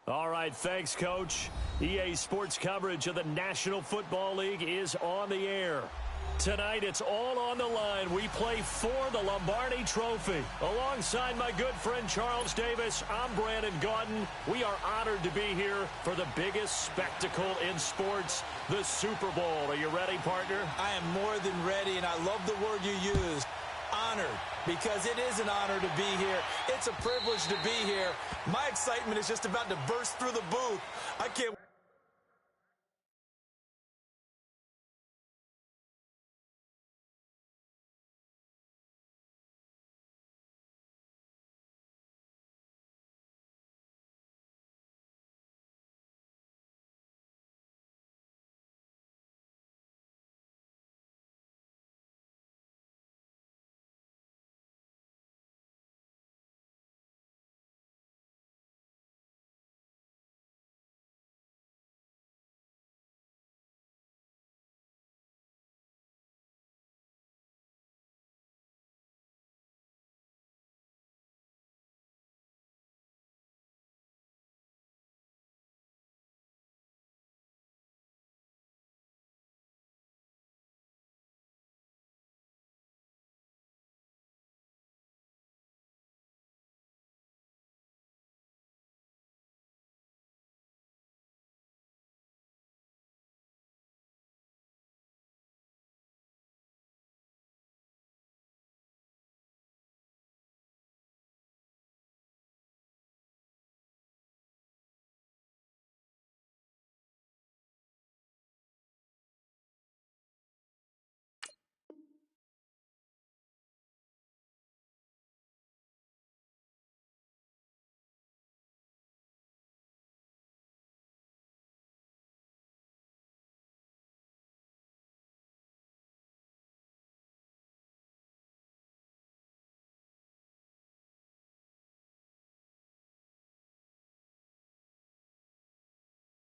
All right, thanks, Coach. EA Sports coverage of the National Football League is on the air. Tonight, it's all on the line. We play for the Lombardi Trophy. Alongside my good friend Charles Davis, I'm Brandon Gaudin. We are honored to be here for the biggest spectacle in sports, the Super Bowl. Are you ready, partner? I am more than ready, and I love the word you used, honored, because it is an honor to be here. It's a privilege to be here. My excitement is just about to burst through the booth. I can't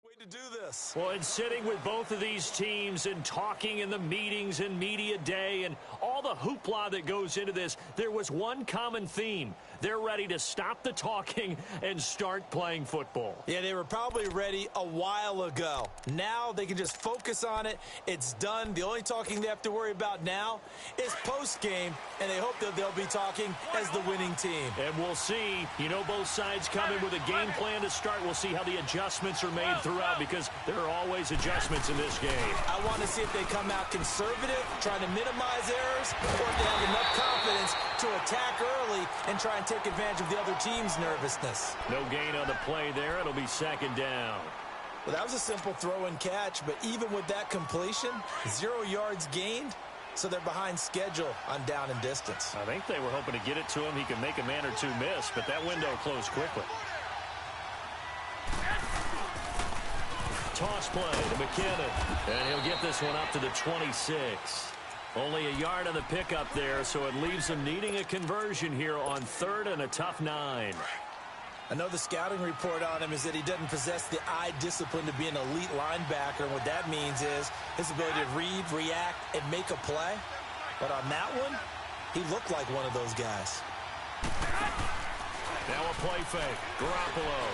wait to do this. Well, it's sitting with both of these teams and talking in the meetings and media day and all the hoopla that goes into this, there was one common theme. They're ready to stop the talking and start playing football. Yeah, they were probably ready a while ago. Now they can just focus on it. It's done. The only talking they have to worry about now is post-game, and they hope that they'll be talking as the winning team. And we'll see. You know, both sides come in with a game plan to start. We'll see how the adjustments are made throughout, because there are always adjustments in this game. I want to see if they come out conservative, trying to minimize errors, or if they have enough confidence to attack early and try and take advantage of the other team's nervousness. No gain on the play there. It'll be second down. Well, that was a simple throw and catch, but even with that completion, 0 yards gained, so they're behind schedule on down and distance. I think they were hoping to get it to him. He could make a man or two miss, but that window closed quickly. Toss play to McKinnon, and he'll get this one up to the 26. Only a yard on the pickup there, so it leaves him needing a conversion here on 3rd and a tough 9. I know the scouting report on him is that he doesn't possess the eye discipline to be an elite linebacker, and what that means is his ability to read, react, and make a play. But on that one, he looked like one of those guys. Now a play fake. Garoppolo.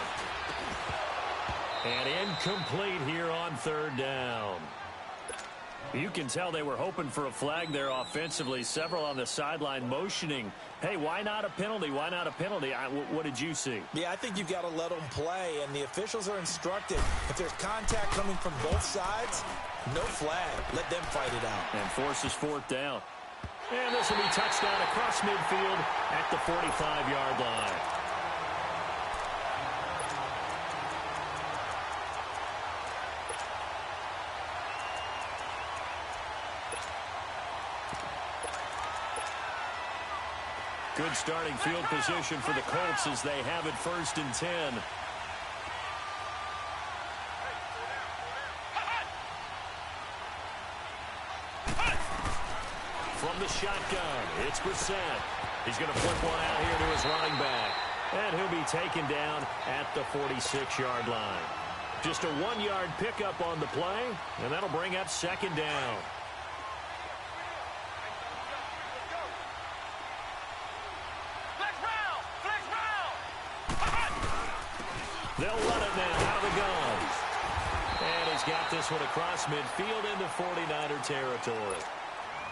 And incomplete here on 3rd down. You can tell they were hoping for a flag there offensively. Several on the sideline motioning, hey, why not a penalty? Why not a penalty? What did you see? Yeah, I think you've got to let them play, and the officials are instructed. If there's contact coming from both sides, no flag. Let them fight it out. And forces 4th down. And this will be touchdown across midfield at the 45-yard line. Good starting field position for the Colts as they have it 1st and 10. From the shotgun, it's Brissett. He's going to flip one out here to his running back. And he'll be taken down at the 46-yard line. Just a 1-yard pickup on the play, and that'll bring up 2nd down. They'll run it now out of the gun. And he's got this one across midfield into 49er territory.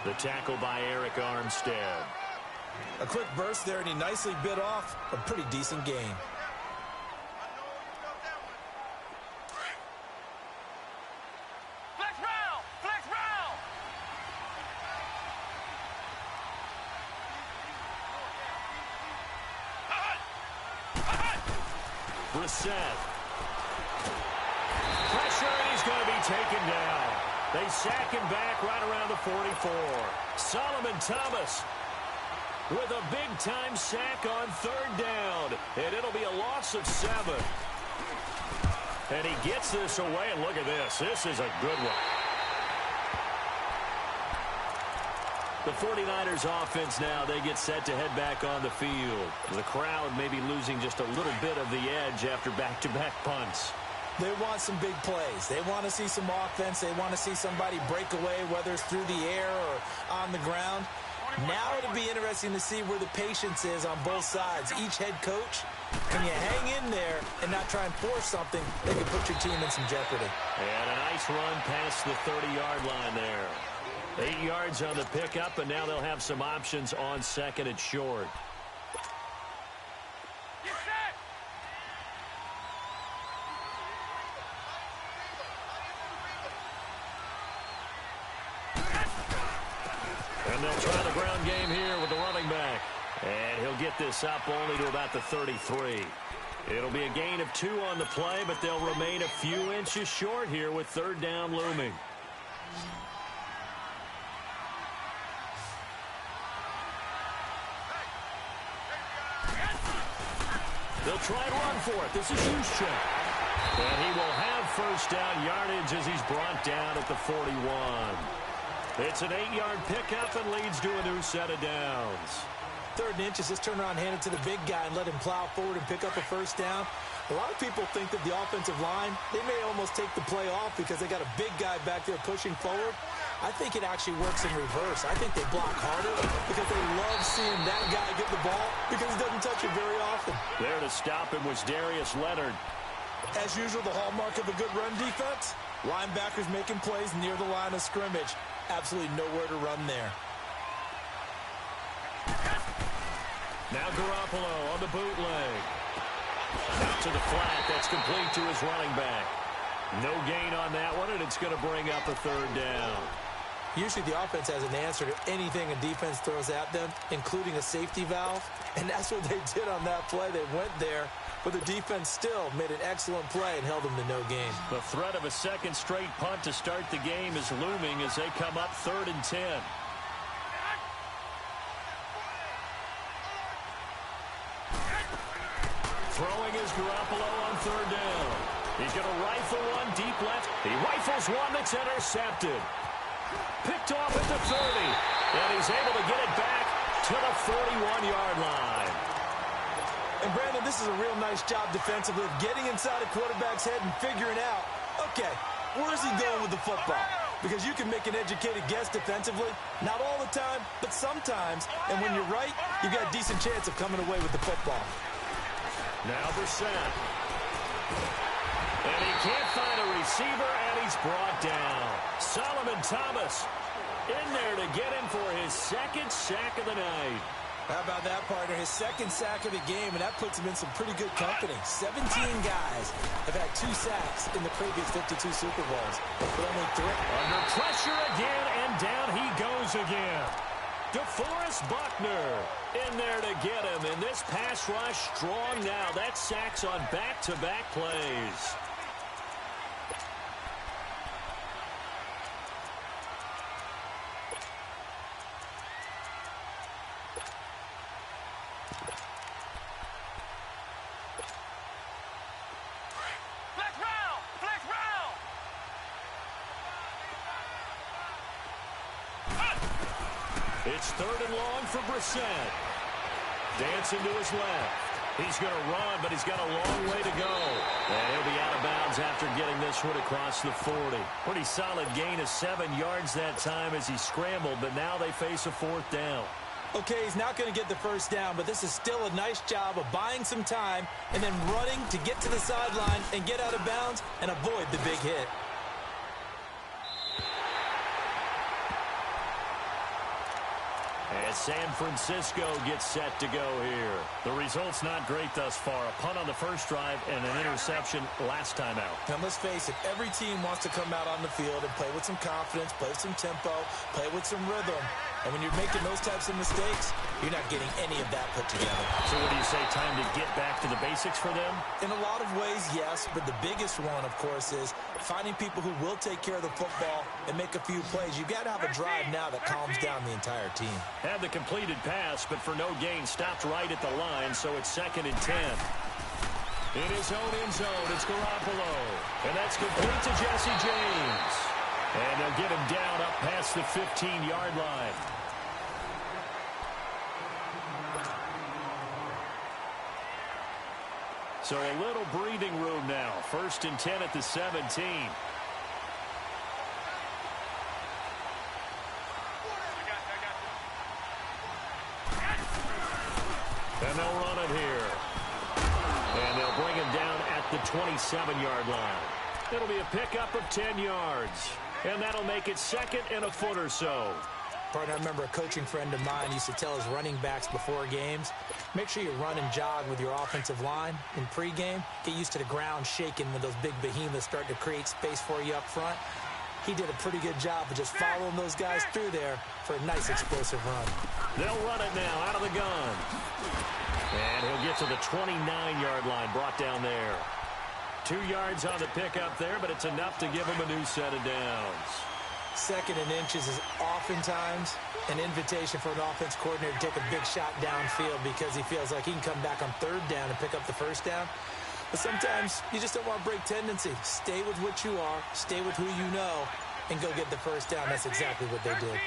The tackle by Eric Armstead. A quick burst there, and he nicely bit off a pretty decent gain. Brissett. Pressure, and he's going to be taken down. They sack him back right around the 44. Solomon Thomas with a big-time sack on third down. And it'll be a loss of 7. And he gets this away, and look at this. This is a good one. The 49ers offense now, they get set to head back on the field. The crowd may be losing just a little bit of the edge after back-to-back punts. They want some big plays. They want to see some offense. They want to see somebody break away, whether it's through the air or on the ground. Now it'll be interesting to see where the patience is on both sides. Each head coach, can you hang in there and not try and force something that can put your team in some jeopardy? And a nice run past the 30-yard line there. 8 yards on the pickup, and now they'll have some options on second and short. And they'll try the ground game here with the running back. And he'll get this up only to about the 33. It'll be a gain of 2 on the play, but they'll remain a few inches short here with third down looming. They'll try and run for it. This is Juszczyk. And he will have first down yardage as he's brought down at the 41. It's an 8-yard pickup and leads to a new set of downs. 3rd and inches, just turn around, hand it to the big guy and let him plow forward and pick up a first down. A lot of people think that the offensive line, they may almost take the play off because they got a big guy back there pushing forward. I think it actually works in reverse. I think they block harder because they love seeing that guy get the ball because he doesn't touch it very often. There to stop him was Darius Leonard. As usual, the hallmark of a good run defense, linebackers making plays near the line of scrimmage. Absolutely nowhere to run there. Now Garoppolo on the bootleg. Out to the flat. That's complete to his running back. No gain on that one, and it's going to bring up a third down. Usually the offense has an answer to anything a defense throws at them, including a safety valve. And that's what they did on that play. They went there, but the defense still made an excellent play and held them to no gain. The threat of a second straight punt to start the game is looming as they come up 3rd and 10. Throwing is Garoppolo on third down. He's going to rifle one deep left. He rifles one that's intercepted. Picked off at the 30. And he's able to get it back to the 41-yard line. And Brandon, this is a real nice job defensively of getting inside a quarterback's head and figuring out, okay, where's he going with the football? Because you can make an educated guess defensively. Not all the time, but sometimes. And when you're right, you got a decent chance of coming away with the football. Now Brissett. And he can't find a receiver, and he's brought down. Solomon Thomas in there to get him for his 2nd sack of the night. How about that, partner? His 2nd sack of the game, and that puts him in some pretty good company. 17 guys have had 2 sacks in the previous 52 Super Bowls, but only 3. Under pressure again, and down he goes again. DeForest Buckner in there to get him, and this pass rush strong now. That sacks on back-to-back plays. It's 3rd and long for Brissett. Dancing to his left. He's going to run, but he's got a long way to go. And he'll be out of bounds after getting this one across the 40. Pretty solid gain of 7 yards that time as he scrambled, but now they face a 4th down. Okay, he's not going to get the first down, but this is still a nice job of buying some time and then running to get to the sideline and get out of bounds and avoid the big hit. As San Francisco gets set to go here. The result's not great thus far. A punt on the first drive and an interception last time out. And let's face it, every team wants to come out on the field and play with some confidence, play with some tempo, play with some rhythm. And when you're making those types of mistakes, you're not getting any of that put together. So what do you say, time to get back to the basics for them? In a lot of ways, yes, but the biggest one, of course, is finding people who will take care of the football and make a few plays. You've got to have a drive now that calms down the entire team. Had the completed pass, but for no gain, stopped right at the line, so it's 2nd and 10. In his own end zone, it's Garoppolo. And that's complete to Jesse James. And they'll get him down up past the 15-yard line. So a little breathing room now. 1st and 10 at the 17. And they'll run it here. And they'll bring him down at the 27-yard line. It'll be a pickup of 10 yards. And that'll make it 2nd and a foot or so. Partner, I remember a coaching friend of mine used to tell his running backs before games, make sure you run and jog with your offensive line in pregame. Get used to the ground shaking when those big behemoths start to create space for you up front. He did a pretty good job of just following those guys through there for a nice explosive run. They'll run it now out of the gun. And he'll get to the 29-yard line, brought down there. 2 yards on the pickup there, but it's enough to give him a new set of downs. 2nd and inches is oftentimes an invitation for an offense coordinator to take a big shot downfield because he feels like he can come back on 3rd down and pick up the 1st down. But sometimes you just don't want to break tendency. Stay with what you are, stay with who you know, and go get the 1st down. That's exactly what they did.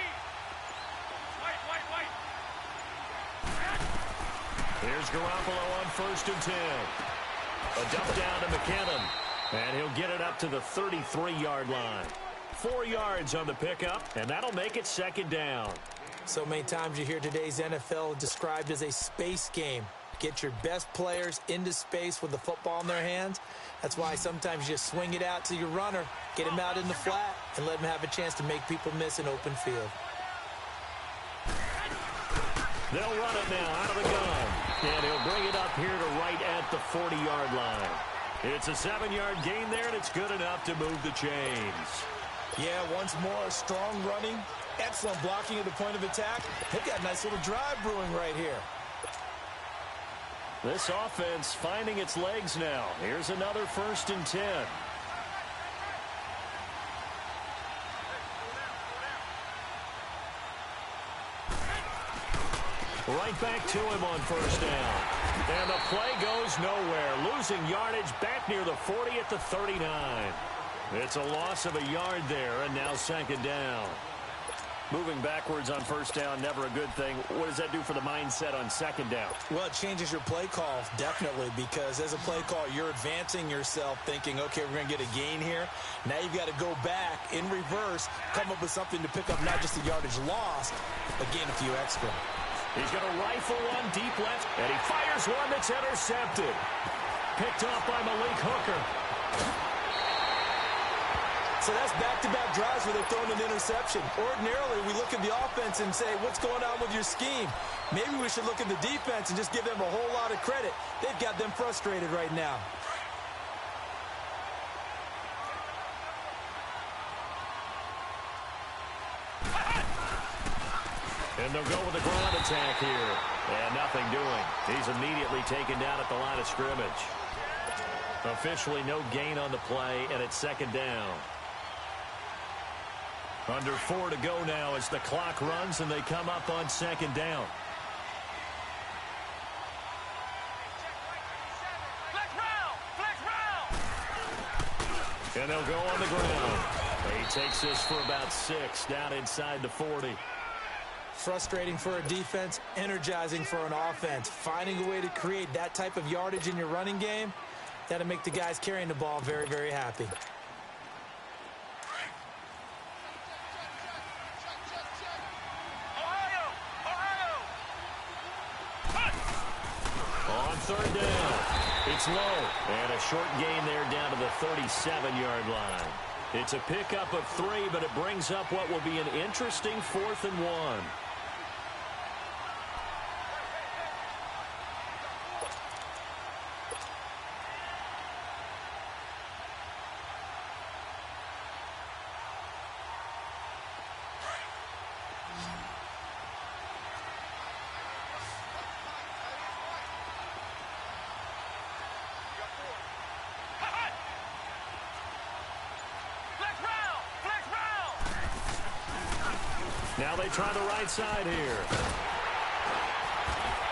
Here's Garoppolo on 1st and 10. A dump down to McKinnon. And he'll get it up to the 33-yard line. 4 yards on the pickup, and that'll make it 2nd down. So many times you hear today's NFL described as a space game. Get your best players into space with the football in their hands. That's why sometimes you just swing it out to your runner, get him out in the flat, and let him have a chance to make people miss an open field. They'll run it now out of the gun. And he'll bring it up here to right at the 40-yard line. It's a 7-yard gain there, and it's good enough to move the chains. Yeah, once more, strong running, excellent blocking at the point of attack. They've got a nice little drive brewing right here. This offense finding its legs now. Here's another 1st and 10. Right back to him on 1st down. And the play goes nowhere. Losing yardage back near the 40 at the 39. It's a loss of a yard there, and now 2nd down. Moving backwards on 1st down, never a good thing. What does that do for the mindset on 2nd down? Well, it changes your play call, definitely, because as a play call, you're advancing yourself thinking, okay, we're going to get a gain here. Now you've got to go back in reverse, come up with something to pick up not just the yardage lost, but gain a few extra. He's going to rifle one deep left, and he fires one that's intercepted. Picked off by Malik Hooker. So that's back-to-back drives where they've thrown an interception. Ordinarily, we look at the offense and say, what's going on with your scheme? Maybe we should look at the defense and just give them a whole lot of credit. They've got them frustrated right now. And they'll go with the ground attack here. And nothing doing. He's immediately taken down at the line of scrimmage. Officially no gain on the play, and it's 2nd down. Under 4 to go now as the clock runs, and they come up on 2nd down. And they'll go on the ground. He takes this for about 6 down inside the 40. Frustrating for a defense, energizing for an offense. Finding a way to create that type of yardage in your running game, that'll make the guys carrying the ball very, very happy. third down. It's low. And a short gain there down to the 37-yard line. It's a pickup of 3, but it brings up what will be an interesting 4th and 1. Now they try the right side here.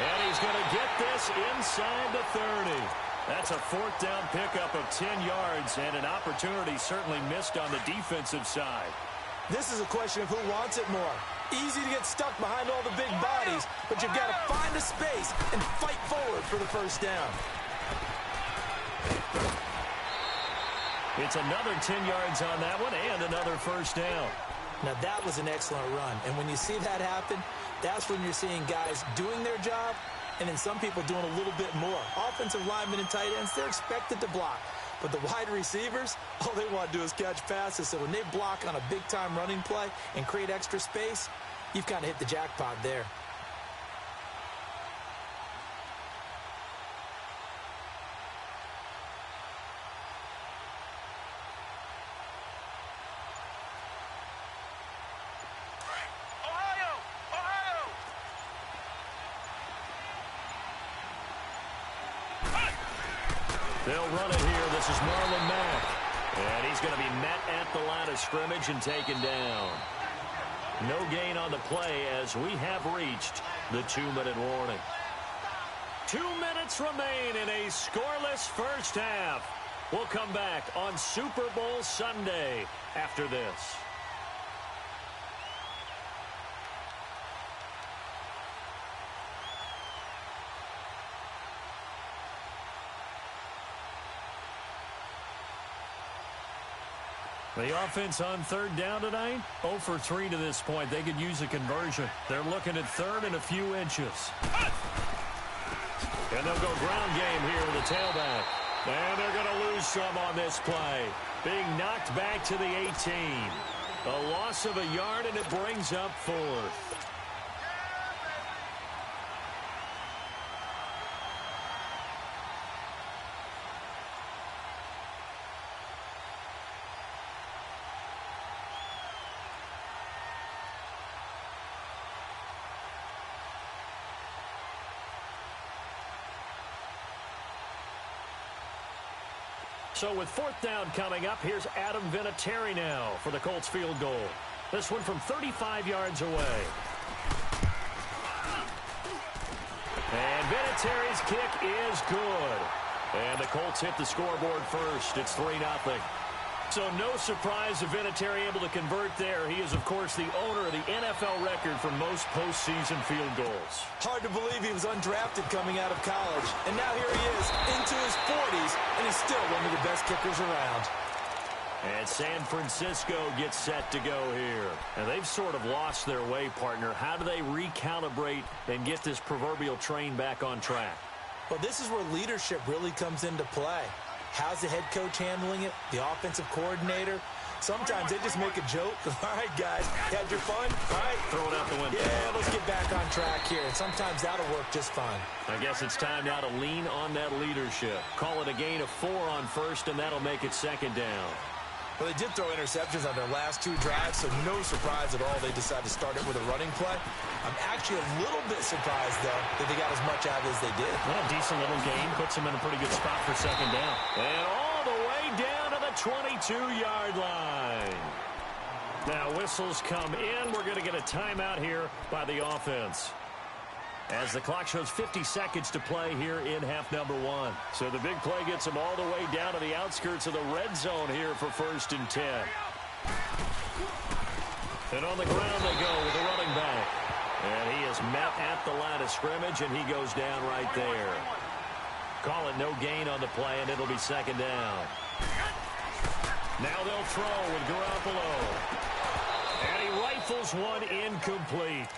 And he's going to get this inside the 30. That's a 4th down pickup of 10 yards and an opportunity certainly missed on the defensive side. This is a question of who wants it more. Easy to get stuck behind all the big bodies, but you've got to find a space and fight forward for the first down. It's another 10 yards on that one and another first down. Now, that was an excellent run. And when you see that happen, that's when you're seeing guys doing their job and then some people doing a little bit more. Offensive linemen and tight ends, they're expected to block. But the wide receivers, all they want to do is catch passes. So when they block on a big-time running play and create extra space, you've kind of hit the jackpot there. They'll run it here. This is Marlon Mack. And he's going to be met at the line of scrimmage and taken down. No gain on the play as we have reached the 2-minute warning. 2 minutes remain in a scoreless first half. We'll come back on Super Bowl Sunday after this. The offense on third down tonight, 0 for 3 to this point. They could use a conversion. They're looking at third and a few inches. And they'll go ground game here with the tailback. And they're going to lose some on this play. Being knocked back to the 18. A loss of a yard, and it brings up 4th. So with 4th down coming up, here's Adam Vinatieri now for the Colts field goal. This one from 35 yards away. And Vinatieri's kick is good. And the Colts hit the scoreboard first. It's 3-0. So no surprise if Vinatieri able to convert there. He is, of course, the owner of the NFL record for most postseason field goals. Hard to believe he was undrafted coming out of college. And now here he is into his 40s, and he's still one of the best kickers around. And San Francisco gets set to go here. And they've sort of lost their way, partner. How do they recalibrate and get this proverbial train back on track? Well, this is where leadership really comes into play. How's the head coach handling it? The offensive coordinator? Sometimes they just make a joke. All right, guys, you had your fun? All right. Throw it out the window. Yeah, let's get back on track here. And sometimes that'll work just fine. I guess it's time now to lean on that leadership. Call it a gain of 4 on first, and that'll make it 2nd down. Well, they did throw interceptions on their last 2 drives, so no surprise at all they decided to start it with a running play. I'm actually a little bit surprised, though, that they got as much out as they did. Well, a decent little gain puts them in a pretty good spot for 2nd down. And all the way down to the 22-yard line. Now, whistles come in. We're going to get a timeout here by the offense, as the clock shows 50 seconds to play here in half number 1. So the big play gets them all the way down to the outskirts of the red zone here for 1st and 10. And on the ground they go with the running back. And he is met at the line of scrimmage, and he goes down right there. Call it no gain on the play, and it'll be 2nd down. Now they'll throw with Garoppolo. And he rifles one incomplete.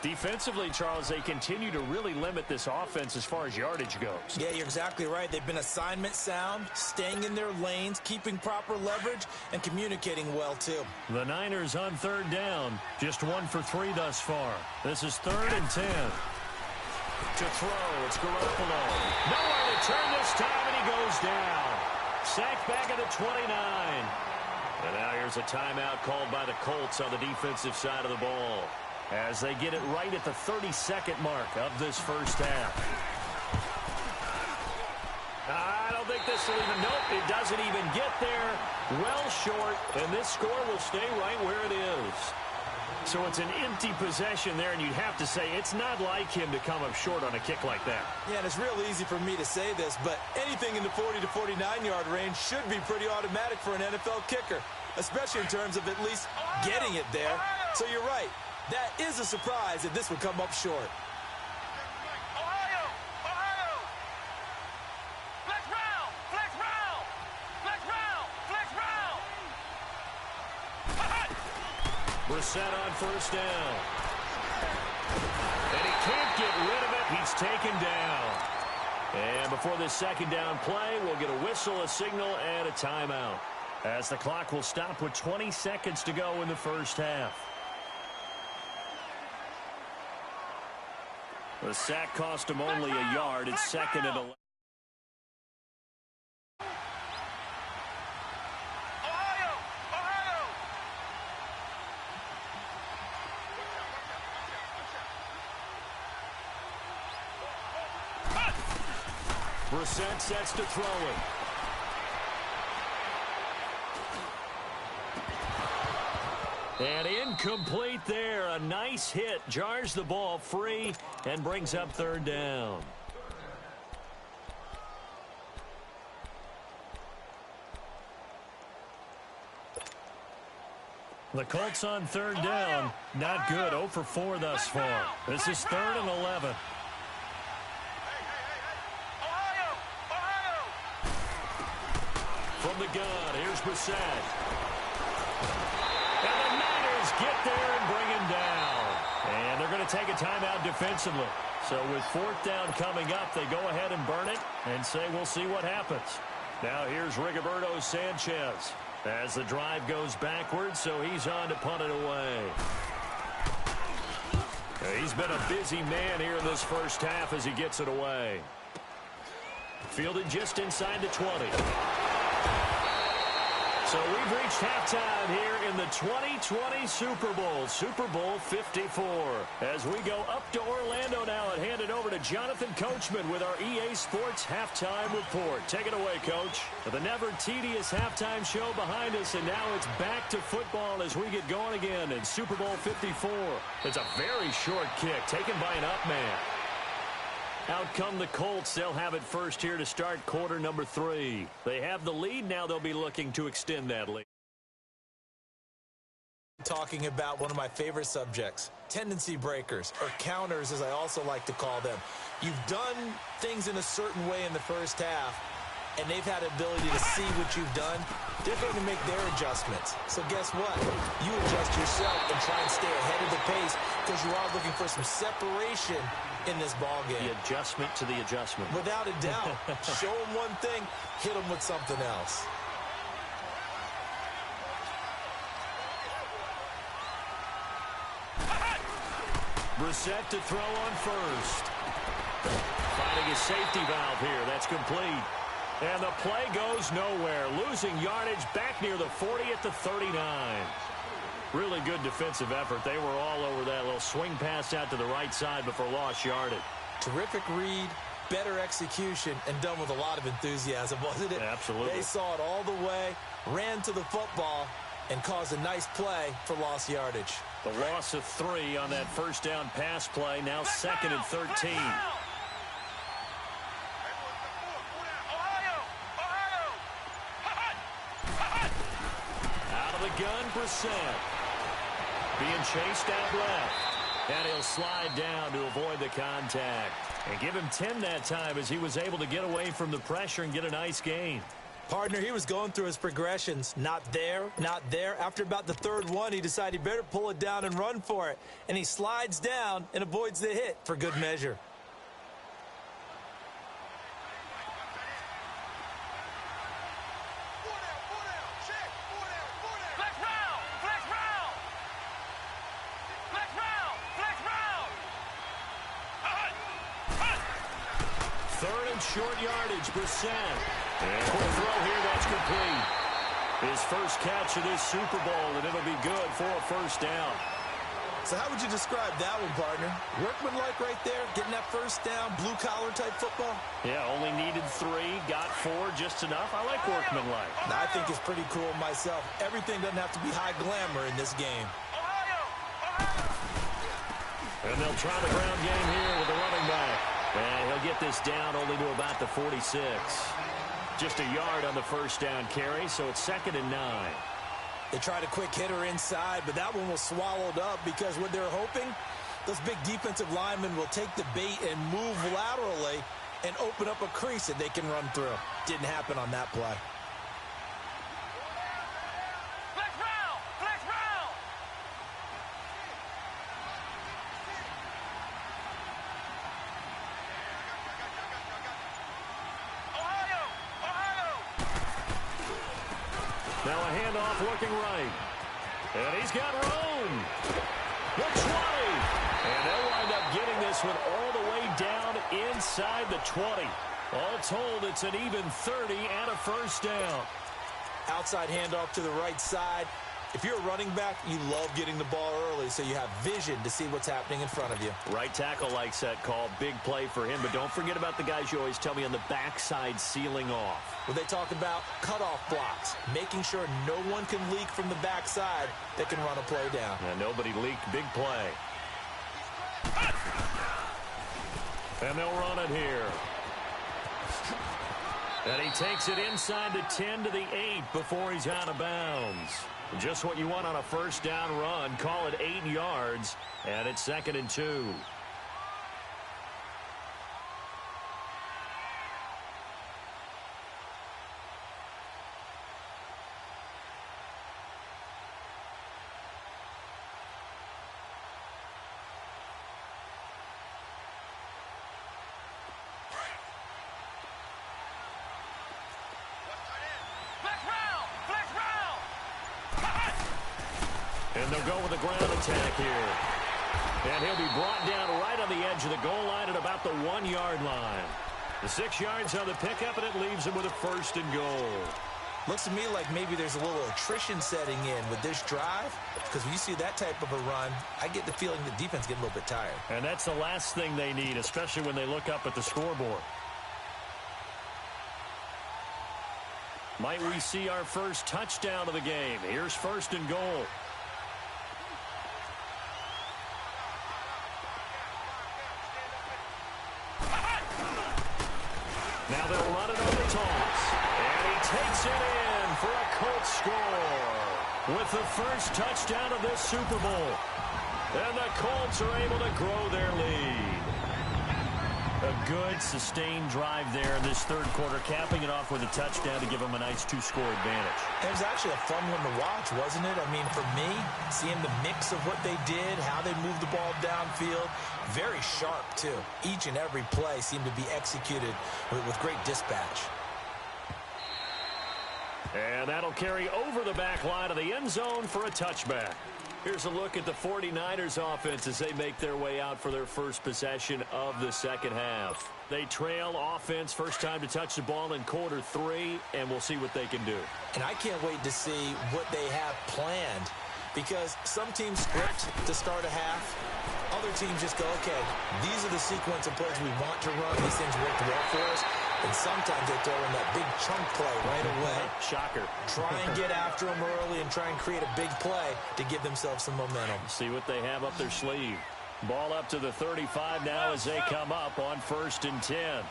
Defensively, Charles, they continue to really limit this offense as far as yardage goes. Yeah, you're exactly right. They've been assignment sound, staying in their lanes, keeping proper leverage, and communicating well, too. The Niners on third down. Just 1 for 3 thus far. This is 3rd and 10. To throw, it's Garoppolo. Nowhere to turn this time, and he goes down. Sacked back at the 29. And now here's a timeout called by the Colts on the defensive side of the ball, as they get it right at the 32nd mark of this first half. I don't think this will even, nope, it doesn't even get there. Well short, and this score will stay right where it is. So it's an empty possession there, and you'd have to say it's not like him to come up short on a kick like that. Yeah, and it's real easy for me to say this, but anything in the 40 to 49-yard range should be pretty automatic for an NFL kicker, especially in terms of at least getting it there. So you're right. That is a surprise that this would come up short. Brissett on first down. And he can't get rid of it. He's taken down. And before this second down play, we'll get a whistle, a signal, and a timeout, as the clock will stop with 20 seconds to go in the first half. The sack cost him only a yard. It's 2nd and 11. Brissett sets to throw it. And incomplete there. A nice hit. Jars the ball free and brings up 3rd down. The Colts on 3rd down. Not good. 0 for 4 thus far. This is 3rd and 11. From the gun, here's Brissett. And the Niners get there and bring him down. And they're going to take a timeout defensively. So with 4th down coming up, they go ahead and burn it and say we'll see what happens. Now here's Rigoberto Sanchez as the drive goes backwards, so he's on to punt it away. He's been a busy man here in this first half as he gets it away. Fielded just inside the 20. So we've reached halftime here in the 2020 Super Bowl, Super Bowl 54. As we go up to Orlando now and hand it over to Jonathan Coachman with our EA Sports Halftime Report. Take it away, Coach. The never tedious halftime show behind us, and now it's back to football as we get going again in Super Bowl 54. It's a very short kick taken by an up man. Out come the Colts. They'll have it first here to start quarter number 3. They have the lead. Now they'll be looking to extend that lead. Talking about one of my favorite subjects, tendency breakers, or counters as I also like to call them. You've done things in a certain way in the first half, and they've had the ability to see what you've done. They're going to make their adjustments. So guess what? You adjust yourself and try and stay ahead of the pace because you are looking for some separation in this ball game. The adjustment to the adjustment. Without a doubt. Show them one thing, hit them with something else. Brissett to throw on first. Finding a safety valve here. That's complete. And the play goes nowhere. Losing yardage back near the 40 at the 39. Really good defensive effort. They were all over that little swing pass out to the right side before lost yardage. Terrific read, better execution, and done with a lot of enthusiasm, wasn't it? Absolutely. They saw it all the way, ran to the football, and caused a nice play for lost yardage. The loss of 3 on that first down pass play. Now 2nd and 13. Out of the gun, Brissett. Being chased out left. And he'll slide down to avoid the contact. And give him 10 that time as he was able to get away from the pressure and get a nice gain. Partner, he was going through his progressions. Not there, not there. After about the third one, he decided he better pull it down and run for it. And he slides down and avoids the hit for good measure. Short yardage, Brissett. And for a throw here, that's complete. His first catch of this Super Bowl, and it'll be good for a first down. So how would you describe that one, partner? Workmanlike right there, getting that first down, blue-collar type football? Yeah, only needed 3, got 4, just enough. I like workmanlike. I think it's pretty cool myself. Everything doesn't have to be high glamour in this game. And they'll try the ground game here with the running back. And he'll get this down only to about the 46. Just a yard on the first down carry, so it's 2nd and 9. They tried a quick hitter inside, but that one was swallowed up because what they're hoping, those big defensive linemen will take the bait and move laterally and open up a crease that they can run through. Didn't happen on that play. Now a handoff looking right. And he's got room. The 20. And they'll wind up getting this one all the way down inside the 20. All told, it's an even 30 and a first down. Outside handoff to the right side. If you're a running back, you love getting the ball early so you have vision to see what's happening in front of you. Right tackle likes that call. Big play for him. But don't forget about the guys you always tell me on the backside sealing off. Well, they talk about cutoff blocks, making sure no one can leak from the backside that can run a play down. And nobody leaked. Big play. And they'll run it here. And he takes it inside the 10 to the 8 before he's out of bounds. Just what you want on a first down run. Call it 8 yards, and it's 2nd and 2. And they'll go with a ground attack here. And he'll be brought down right on the edge of the goal line at about the 1-yard line. The 6 yards on the pickup, and it leaves him with a 1st and goal. Looks to me like maybe there's a little attrition setting in with this drive, because when you see that type of a run, I get the feeling the defense getting a little bit tired. And that's the last thing they need, especially when they look up at the scoreboard. Might we see our first touchdown of the game? Here's 1st and goal. Now they'll run it on the toss. And he takes it in for a Colts score with the first touchdown of this Super Bowl. And the Colts are able to grow their lead. A good, sustained drive there in this 3rd quarter, capping it off with a touchdown to give them a nice 2-score advantage. It was actually a fun one to watch, wasn't it? I mean, for me, seeing the mix of what they did, how they moved the ball downfield, very sharp, too. Each and every play seemed to be executed with great dispatch. And that'll carry over the back line of the end zone for a touchback. Here's a look at the 49ers offense as they make their way out for their first possession of the 2nd half. They trail offense, first time to touch the ball in quarter 3, and we'll see what they can do. And I can't wait to see what they have planned, because some teams script to start a half. Other teams just go, okay, these are the sequence of plays we want to run. These things worked well for us. And sometimes they throw in that big chunk play right away. Shocker. Try and get after them early and try and create a big play to give themselves some momentum. See what they have up their sleeve. Ball up to the 35 now as they come up on 1st and 10.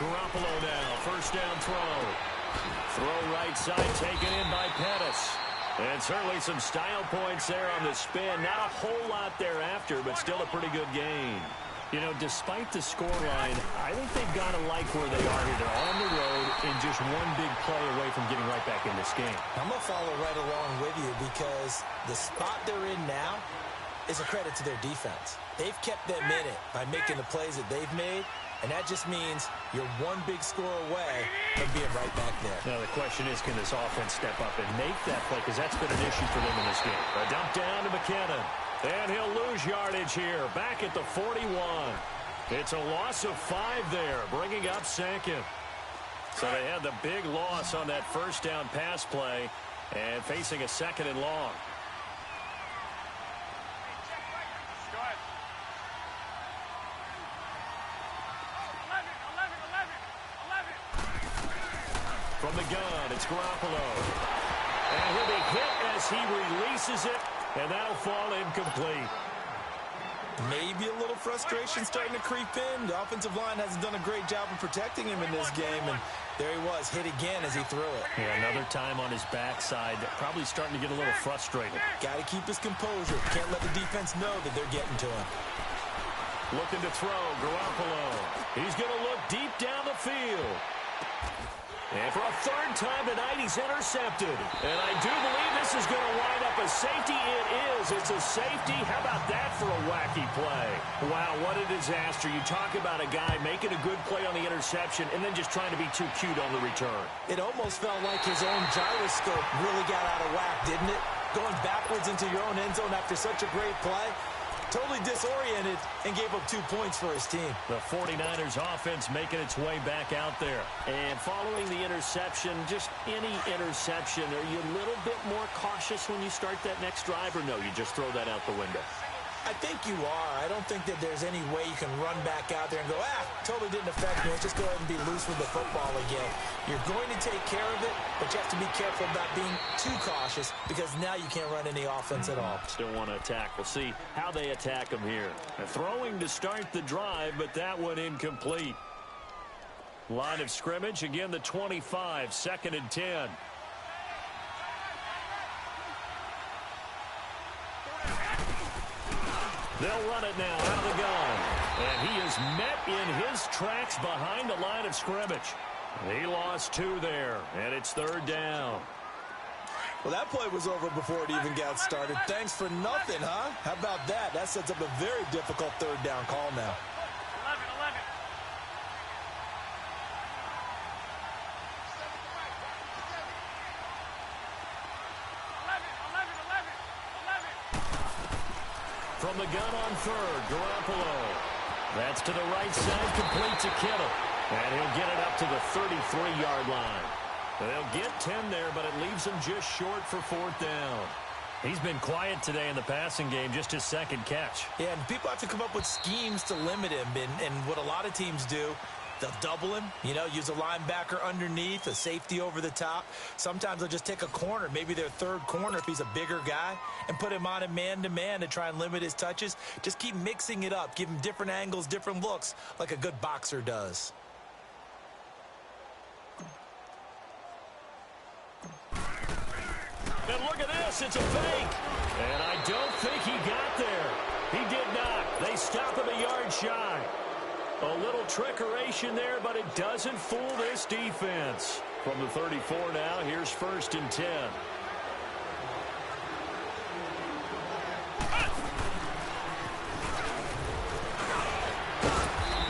Garoppolo now, first down throw. Throw right side, taken in by Pettis. And certainly some style points there on the spin. Not a whole lot thereafter, but still a pretty good game. You know, despite the scoreline, I think they've got to like where they are here. They're on the road and just one big play away from getting right back in this game. I'm going to follow right along with you because the spot they're in now is a credit to their defense. They've kept them in it by making the plays that they've made, and that just means you're one big score away from being right back there. Now, the question is, can this offense step up and make that play? Because that's been an issue for them in this game. A dump down to McKinnon. And he'll lose yardage here, back at the 41. It's a loss of 5 there, bringing up second. So they had the big loss on that first down pass play and facing a second and long. From the gun, it's Garoppolo. And he'll be hit as he releases it, and that'll fall incomplete. Maybe a little frustration starting to creep in. The offensive line hasn't done a great job of protecting him in this game, and there he was, hit again as he threw it. Yeah, another time on his backside, probably starting to get a little frustrated. Got to keep his composure. Can't let the defense know that they're getting to him. Looking to throw, Garoppolo. He's going to look deep down the field. And for a third time tonight, he's intercepted. And I do believe this is going to wind up a safety. It is. It's a safety. How about that for a wacky play? Wow, what a disaster. You talk about a guy making a good play on the interception and then just trying to be too cute on the return. It almost felt like his own gyroscope really got out of whack, didn't it? Going backwards into your own end zone after such a great play. Totally disoriented and gave up 2 points for his team. The 49ers offense making its way back out there. And following the interception, just any interception, are you a little bit more cautious when you start that next drive, or no, you just throw that out the window? I think you are. I don't think that there's any way you can run back out there and go, totally didn't affect me. Let's just go ahead and be loose with the football again. You're going to take care of it, but you have to be careful about being too cautious because now you can't run any offense at all. Still want to attack. We'll see how they attack them here. Throwing to start the drive, but that one incomplete. Line of scrimmage, again the 25, 2nd and 10. They'll run it now out of the gun. And he is met in his tracks behind the line of scrimmage. He lost 2 there, and it's 3rd down. Well, that play was over before it even got started. Thanks for nothing, huh? How about that? That sets up a very difficult 3rd down call now. 11. From the gun on 3rd, Garoppolo. That's to the right side, complete to Kittle. And he'll get it up to the 33-yard line. They'll get 10 there, but it leaves him just short for 4th down. He's been quiet today in the passing game, just his 2nd catch. Yeah, and people have to come up with schemes to limit him. And what a lot of teams do, they'll double him, use a linebacker underneath, a safety over the top. Sometimes they'll just take a corner, maybe their 3rd corner if he's a bigger guy, and put him on a man-to-man to try and limit his touches. Just keep mixing it up, give him different angles, different looks, like a good boxer does. And look at this, it's a fake. And I don't think he got there. He did not. They stop him a yard shy. A little trickeration there, but it doesn't fool this defense. From the 34 now, here's 1st and 10.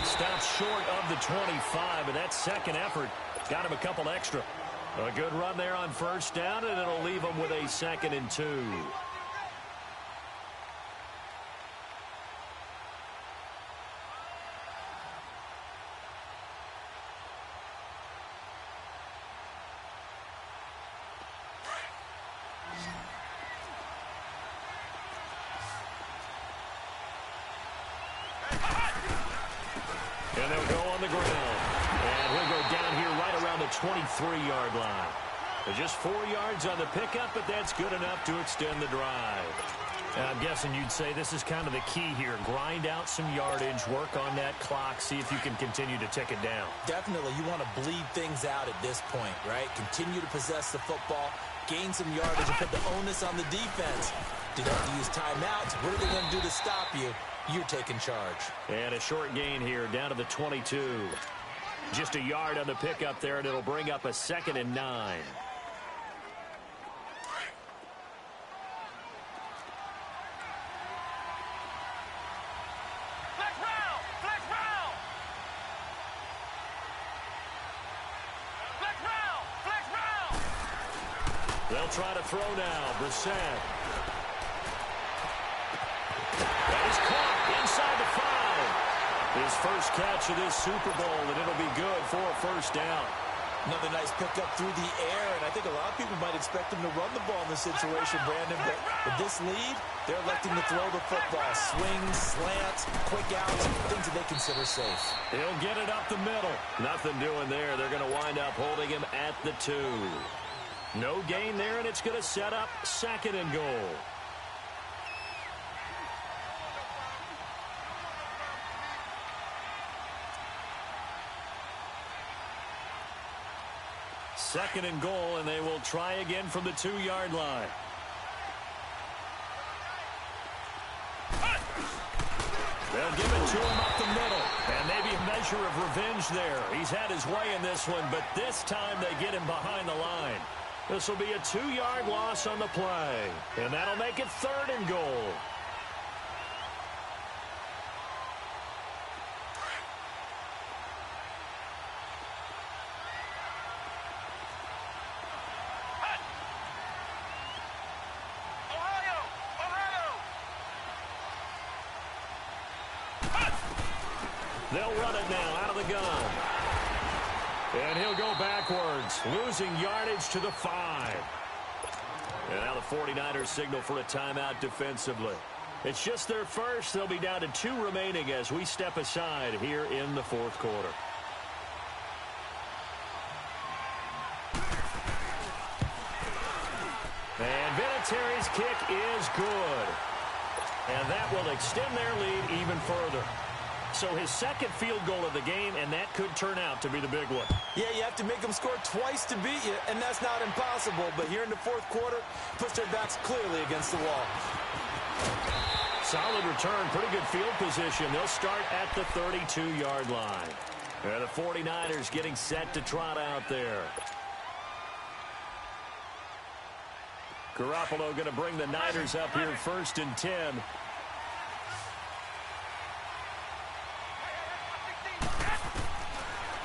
Stops short of the 25, and that 2nd effort got him a couple extra. A good run there on 1st down, and it'll leave him with a 2nd and 2. And they'll go on the ground. And he'll go down here right around the 23-yard line. Just 4 yards on the pickup, but that's good enough to extend the drive. And I'm guessing you'd say this is kind of the key here. Grind out some yardage, work on that clock, see if you can continue to tick it down. Definitely. You want to bleed things out at this point, right? Continue to possess the football, gain some yardage, and put the onus on the defense. Do they have to use timeouts? What are they going to do to stop you? You're taking charge. And a short gain here down to the 22. Just a yard on the pickup there, and it'll bring up a 2nd and 9. They'll try to throw now. Brissett. That is caught inside the 5. His first catch of this Super Bowl, and it'll be good for a first down. Another nice pickup through the air, and I think a lot of people might expect him to run the ball in this situation, Brandon, but with this lead, they're electing to throw the football. Swings, slants, quick outs, things that they consider safe. He'll get it up the middle. Nothing doing there. They're going to wind up holding him at the 2. No gain there, and it's going to set up 2nd and goal. Second and goal, and they will try again from the 2-yard line. They'll give it to him up the middle. And maybe a measure of revenge there. He's had his way in this one, but this time they get him behind the line. This will be a 2-yard loss on the play. And that'll make it 3rd and goal. They'll run it now out of the gun. And he'll go backwards, losing yardage to the 5. And now the 49ers signal for a timeout defensively. It's just their first. They'll be down to 2 remaining as we step aside here in the 4th quarter. And Vinatieri's kick is good. And that will extend their lead even further. So his 2nd field goal of the game, and that could turn out to be the big one. Yeah, you have to make them score twice to beat you, and that's not impossible. But here in the 4th quarter, puts their backs clearly against the wall. Solid return, pretty good field position. They'll start at the 32-yard line. And the 49ers getting set to trot out there. Garoppolo going to bring the Niners up here 1st and 10.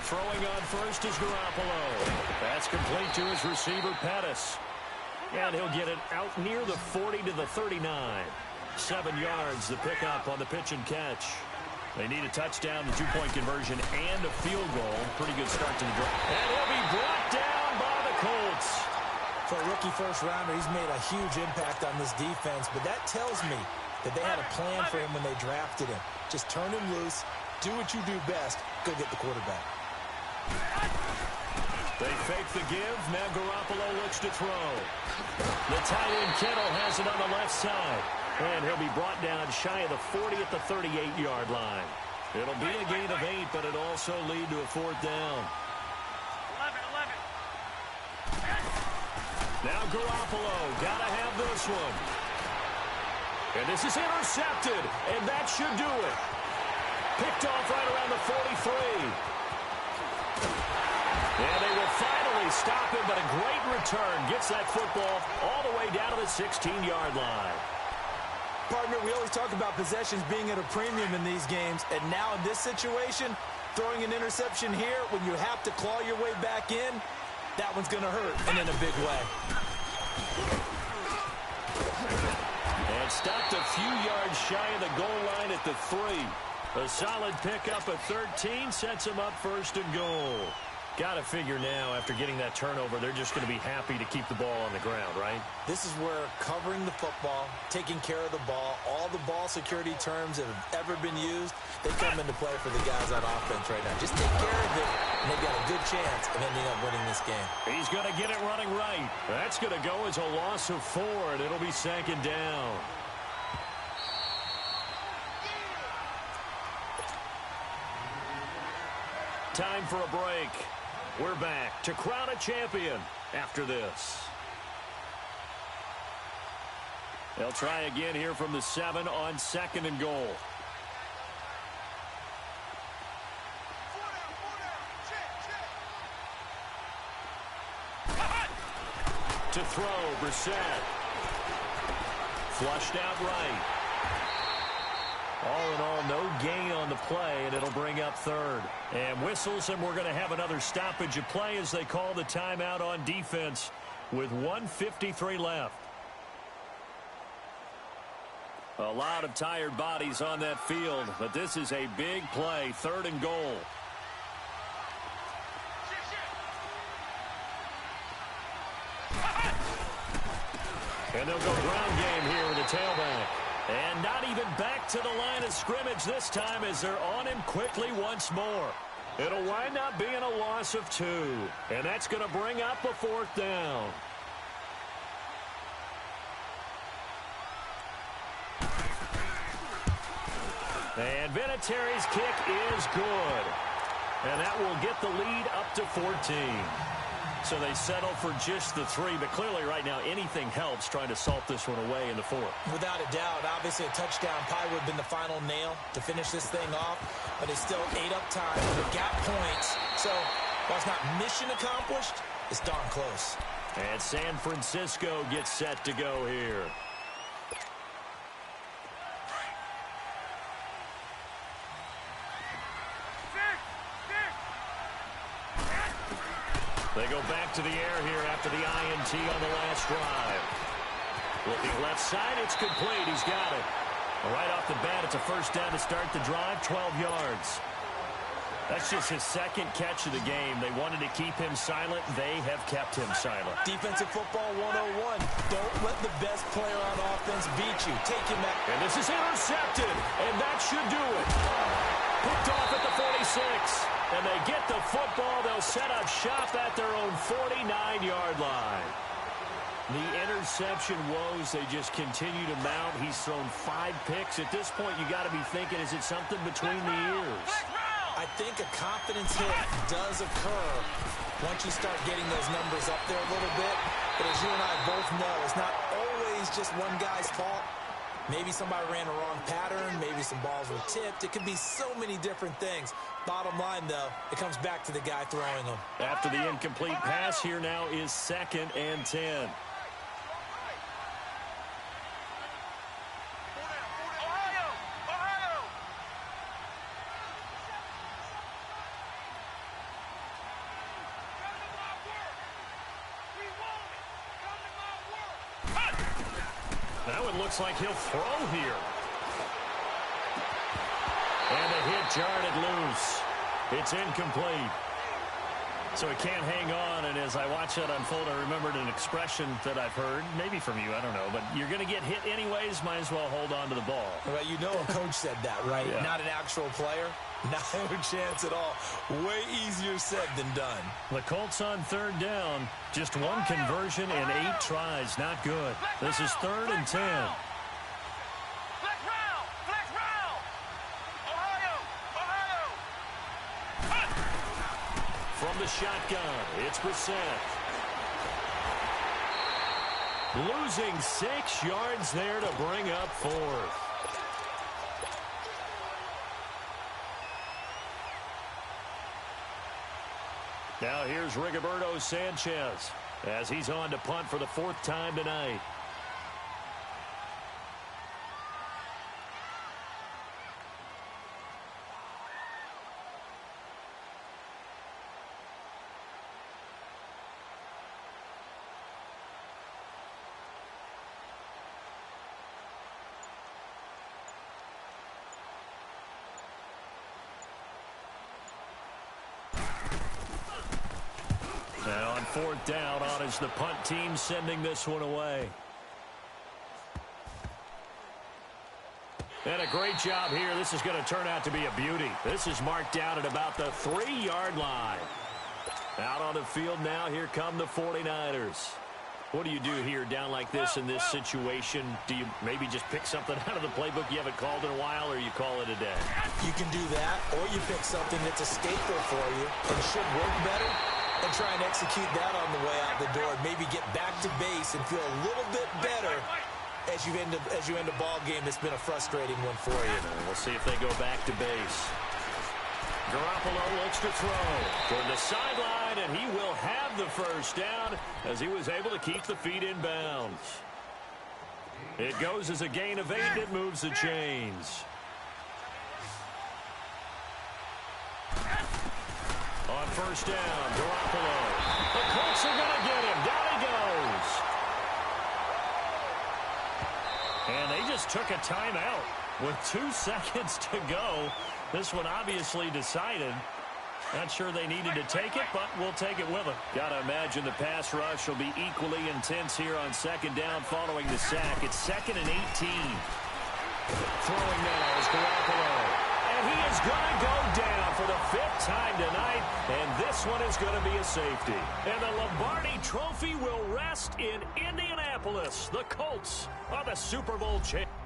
Throwing on first is Garoppolo. That's complete to his receiver, Pettis. And he'll get it out near the 40 to the 39. 7 yards, the pickup on the pitch and catch. They need a touchdown, the 2-point conversion, and a field goal. Pretty good start to the drive. And he'll be brought down by the Colts. For a rookie first-rounder, he's made a huge impact on this defense, but that tells me that they had a plan for him when they drafted him. Just turn him loose, do what you do best, go get the quarterback. They fake the give. Now Garoppolo looks to throw. The tight end Kittle has it on the left side. And he'll be brought down shy of the 40 at the 38-yard line. It'll be a gain of 8, but it'll also lead to a 4th down. 11. Now Garoppolo. Gotta have this one. And this is intercepted. And that should do it. Picked off right around the 43. And they will finally stop him, but a great return. Gets that football all the way down to the 16-yard line. Partner, we always talk about possessions being at a premium in these games, and now in this situation, throwing an interception here when you have to claw your way back in, that one's going to hurt, and in a big way. And stopped a few yards shy of the goal line at the 3. A solid pickup of 13 sets him up 1st and goal. Got to figure now, after getting that turnover, they're just going to be happy to keep the ball on the ground, right? This is where covering the football, taking care of the ball, all the ball security terms that have ever been used, they come into play for the guys on offense right now. Just take care of it, and they've got a good chance of ending up winning this game. He's going to get it running right. That's going to go as a loss of 4, and it'll be 2nd down. Time for a break. We're back to crown a champion after this. They'll try again here from the 7 on 2nd and goal. To throw, Brissett. Flushed out right. All in all, no gain on the play, and it'll bring up third. And whistles, and we're going to have another stoppage of play as they call the timeout on defense with 1:53 left. A lot of tired bodies on that field, but this is a big play, 3rd and goal. And they'll go ground game here with the tailback. And not even back to the line of scrimmage this time as they're on him quickly once more. It'll wind up being a loss of 2. And that's going to bring up a 4th down. And Vinatieri's kick is good. And that will get the lead up to 14. So they settle for just the 3, but clearly right now anything helps trying to salt this one away in the 4th. Without a doubt, obviously a touchdown probably would have been the final nail to finish this thing off, but it's still ate up time. They got points, so while it's not mission accomplished, it's darn close. And San Francisco gets set to go here. They go back to the air here after the INT on the last drive. Looking left side, it's complete. He's got it. Right off the bat, it's a 1st down to start the drive, 12 yards. That's just his 2nd catch of the game. They wanted to keep him silent. They have kept him silent. Defensive football 101. Don't let the best player on offense beat you. Take him back. And this is intercepted, and that should do it. Picked off at the 46. And they get the football. They'll set up shop at their own 49-yard line. The interception woes, they just continue to mount. He's thrown 5 picks. At this point, you got to be thinking, is it something between the ears? I think a confidence hit does occur once you start getting those numbers up there a little bit. But as you and I both know, it's not always just one guy's fault. Maybe somebody ran a wrong pattern. Maybe some balls were tipped. It could be so many different things. Bottom line, though, it comes back to the guy throwing them. After the incomplete pass, here now is 2nd and 10. Now it looks like he'll throw here. And the hit jarred loose. It's incomplete. So he can't hang on, and as I watch that unfold, I remembered an expression that I've heard, maybe from you, I don't know, but you're going to get hit anyways, might as well hold on to the ball. Well, you know a coach said that, right? Yeah. Not an actual player. Not a chance at all. Way easier said than done. The Colts on 3rd down. Just 1 conversion in 8 tries. Not good. This is 3rd and 10. From the shotgun, it's Brissett. Losing 6 yards there to bring up 4th. Now here's Rigoberto Sanchez as he's on to punt for the 4th time tonight. Now on 4th down, on is the punt team sending this one away. And a great job here. This is going to turn out to be a beauty. This is marked down at about the 3-yard line. Out on the field now, here come the 49ers. What do you do here down like this in this situation? Do you maybe just pick something out of the playbook you haven't called in a while, or you call it a day? You can do that, or you pick something that's a scapegoat for you and should work better, and try and execute that on the way out the door. Maybe get back to base and feel a little bit better as you end a ball game that's been a frustrating one for you. We'll see if they go back to base. Garoppolo looks to throw toward the sideline, and he will have the first down as he was able to keep the feet in bounds. It goes as a gain of 8. It moves the chains. On first down, Garoppolo. The Colts are going to get him. Down he goes. And they just took a timeout with 2 seconds to go. This one obviously decided. Not sure they needed to take it, but we'll take it with them. Got to imagine the pass rush will be equally intense here on second down following the sack. It's 2nd and 18. Throwing now is Garoppolo. And he is going to go down for the 5th time tonight, and this one is going to be a safety. And the Lombardi Trophy will rest in Indianapolis. The Colts are the Super Bowl champions.